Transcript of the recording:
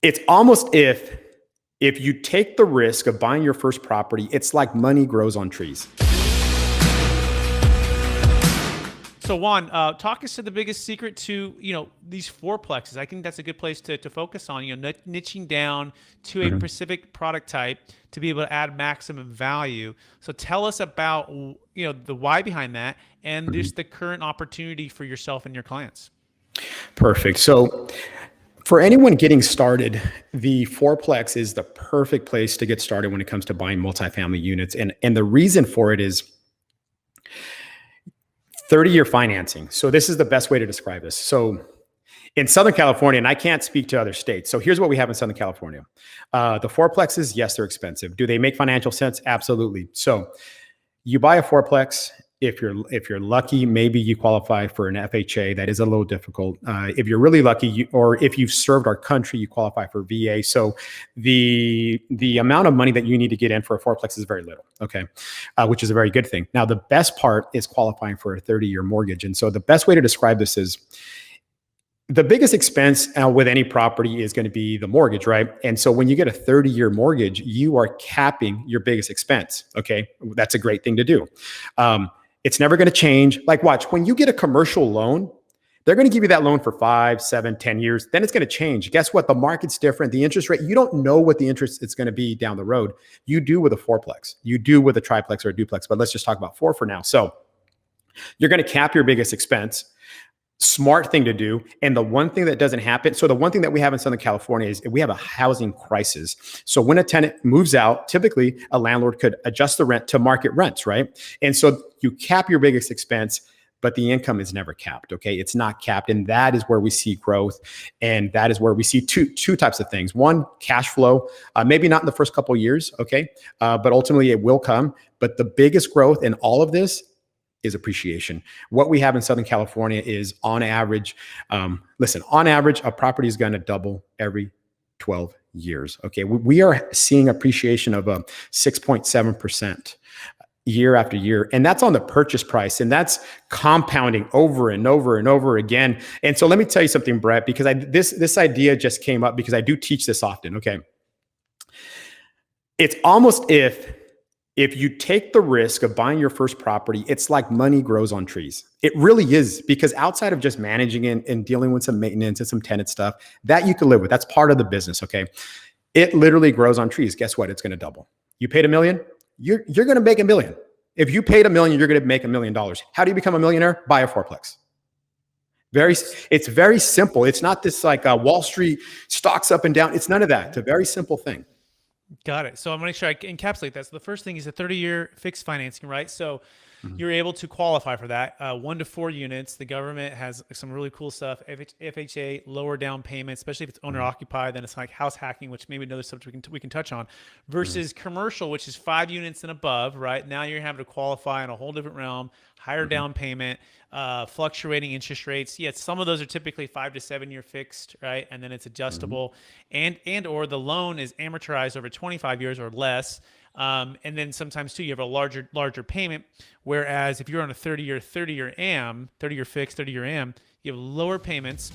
It's almost if you take the risk of buying your first property, it's like money grows on trees. So Juan, talk us to the biggest secret to, these fourplexes. I think that's a good place to focus on, niching down to a specific product type to be able to add maximum value. So tell us about, the why behind that and just the current opportunity for yourself and your clients. Perfect. So for anyone getting started, the fourplex is the perfect place to get started when it comes to buying multifamily units. And the reason for it is 30-year financing. So this is the best way to describe this. So in Southern California, and I can't speak to other states. So here's what we have in Southern California. The fourplexes, yes, they're expensive. Do they make financial sense? Absolutely. So you buy a fourplex. If you're lucky, maybe you qualify for an FHA. That is a little difficult. If you're really lucky, or if you've served our country, you qualify for VA. So the amount of money that you need to get in for a fourplex is very little. Okay, which is a very good thing. Now the best part is qualifying for a 30-year mortgage. And so the best way to describe this is the biggest expense with any property is going to be the mortgage, right? And so when you get a 30-year mortgage, you are capping your biggest expense. Okay, that's a great thing to do. It's never going to change. Like watch, when you get a commercial loan, they're going to give you that loan for 5, 7, 10 years. Then it's going to change. Guess what? The market's different. The interest rate, you don't know what the interest is going to be down the road. You do with a fourplex. You do with a triplex or a duplex, but let's just talk about four for now. So you're going to cap your biggest expense. Smart thing to do. And the one thing that doesn't happen, so the one thing that we have in Southern California is we have a housing crisis. So when a tenant moves out, typically a landlord could adjust the rent to market rents, right? And so you cap your biggest expense, but the income is never capped, okay? It's not capped. And that is where we see growth. And that is where we see two types of things. One, cash flow, maybe not in the first couple of years, okay? But ultimately it will come. But the biggest growth in all of this is appreciation. What we have in Southern California is on average, on average, a property is going to double every 12 years. Okay. We are seeing appreciation of 6.7% year after year. And that's on the purchase price. And that's compounding over and over and over again. And so let me tell you something, Brett, because this idea just came up because I do teach this often. Okay. It's almost if you take the risk of buying your first property, it's like money grows on trees. It really is, because outside of just managing it and dealing with some maintenance and some tenant stuff, that you can live with. That's part of the business, okay? It literally grows on trees. Guess what? It's going to double. You paid $1 million, you're going to make $1 million. If you paid $1 million, you're going to make $1 million. How do you become a millionaire? Buy a fourplex. It's very simple. It's not this like Wall Street stocks up and down. It's none of that. It's a very simple thing. Got it. So I'm going to make sure I encapsulate that. So the first thing is a 30-year fixed financing, right? So you're able to qualify for that. 1 to 4 units. The government has some really cool stuff. FHA, lower down payment, especially if it's owner occupied. Then it's like house hacking, which maybe another subject we can touch on. Versus commercial, which is 5 units and above, right? Now you're having to qualify in a whole different realm. Higher down payment, fluctuating interest rates. Some of those are typically 5 to 7 year fixed, right? And then it's adjustable, and or the loan is amortized over 25 years or less. And then sometimes too, you have a larger payment. Whereas if you're on a 30-year fixed, 30-year AM, you have lower payments.